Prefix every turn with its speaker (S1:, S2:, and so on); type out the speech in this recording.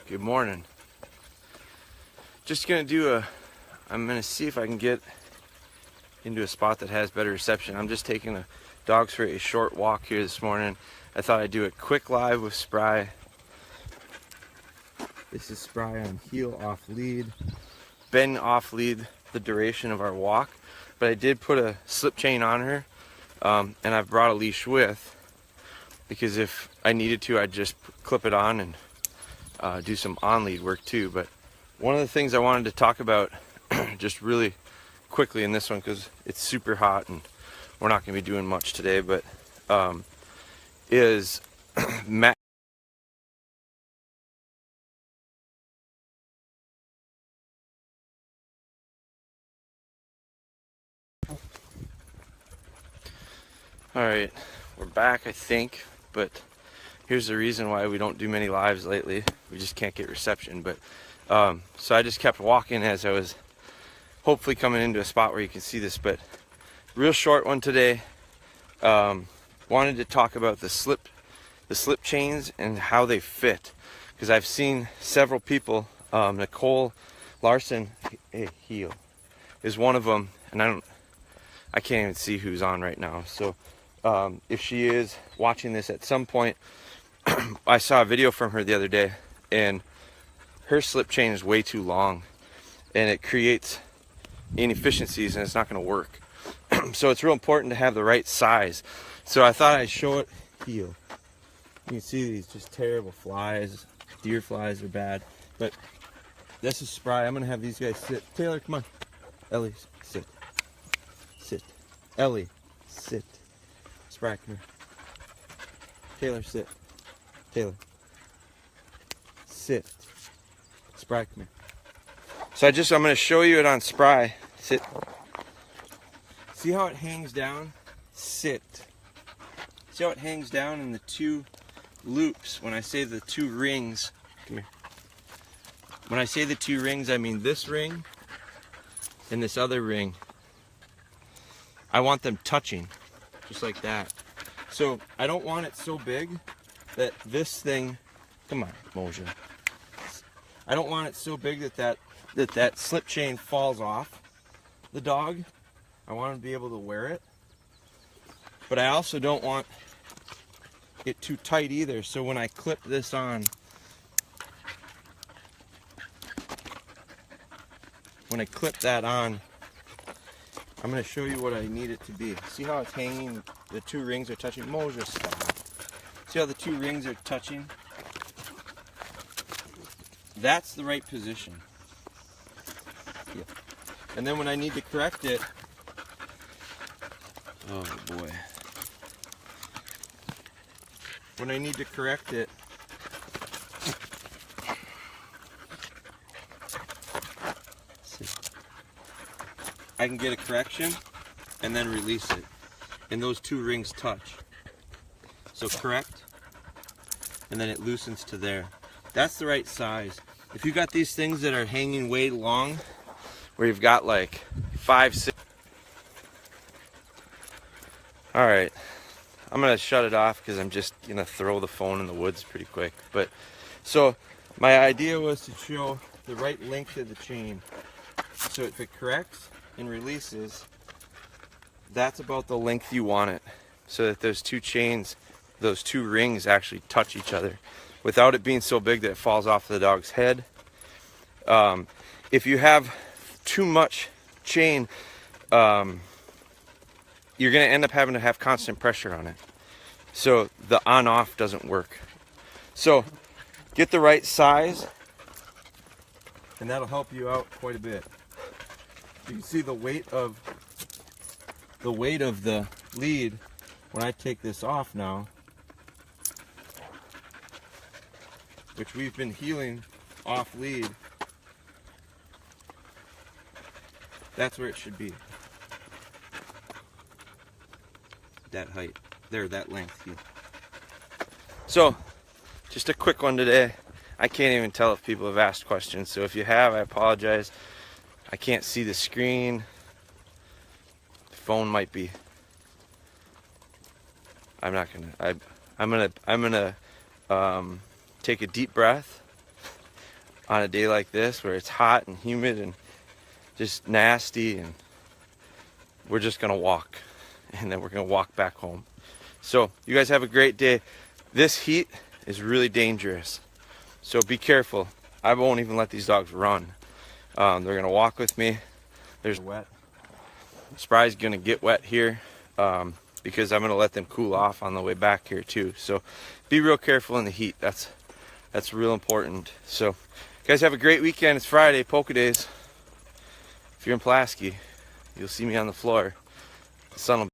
S1: Good morning. Just I'm gonna see if I can get into a spot that has better reception. I'm just taking the dogs for a short walk here this morning. I thought I'd do a quick live with Spry. This is Spry on heel off lead. Been off lead the duration of our walk, but I did put a slip chain on her, and I've brought a leash with, because if I needed to, I'd just clip it on and do some on-lead work too. But one of the things I wanted to talk about just really quickly in this one, because it's super hot and we're not going to be doing much today, but is Matt. Alright, we're back, I think, but here's the reason why we don't do many lives lately. We just can't get reception. But so I just kept walking as I was hopefully coming into a spot where you can see this. But real short one today. Wanted to talk about the slip chains and how they fit, because I've seen several people. Nicole Larson heel is one of them, and I can't even see who's on right now. So if she is watching this at some point, I saw a video from her the other day, and her slip chain is way too long and it creates inefficiencies and it's not going to work. So it's real important to have the right size. So I thought I'd show it heel. You can see these just terrible flies. Deer flies are bad, but this is Spry. I'm going to have these guys sit. Taylor, come on. Ellie, sit. Sit. Ellie, sit. Spry, come here. Taylor, sit. Taylor, sit. Spry, come here. So I'm going to show you it on Spry. Sit. See how it hangs down? Sit. See how it hangs down in the two loops? When I say the two rings, come here. When I say the two rings, I mean this ring and this other ring. I want them touching, just like that. So I don't want it so big that this thing, come on, Moshe. I don't want it so big that slip chain falls off the dog. I want him to be able to wear it. But I also don't want it too tight either. So when I clip this on, when I clip that on, I'm going to show you what I need it to be. See how it's hanging? The two rings are touching. Moshe, stop. See how the two rings are touching? That's the right position. Yeah. And then when I need to correct it, oh boy. When I need to correct it, I can get a correction and then release it. And those two rings touch. So correct, and then it loosens to there. That's the right size. If you got these things that are hanging way long, where you've got like 5, 6. All right, I'm gonna shut it off because I'm just gonna throw the phone in the woods pretty quick. But so my idea was to show the right length of the chain. So if it corrects and releases, that's about the length you want it, so that those two chains, those two rings actually touch each other without it being so big that it falls off the dog's head. If you have too much chain, you're going to end up having to have constant pressure on it. So the on-off doesn't work. So get the right size, and that'll help you out quite a bit. You can see the weight of the lead when I take this off now, which we've been heeling off lead. That's where it should be. That height. There, that length heel. So, just a quick one today. I can't even tell if people have asked questions, so if you have, I apologize. I can't see the screen. The phone might be. I'm gonna take a deep breath on a day like this where it's hot and humid and just nasty, and we're just gonna walk, and then we're gonna walk back home. So you guys have a great day. This heat is really dangerous, so be careful. I won't even let these dogs run. They're gonna walk with me. There's wet. Spry's gonna get wet here because I'm gonna let them cool off on the way back here too. So be real careful in the heat. That's real important. So you guys have a great weekend. It's Friday, Polka Days. If you're in Pulaski, you'll see me on the floor. The sun will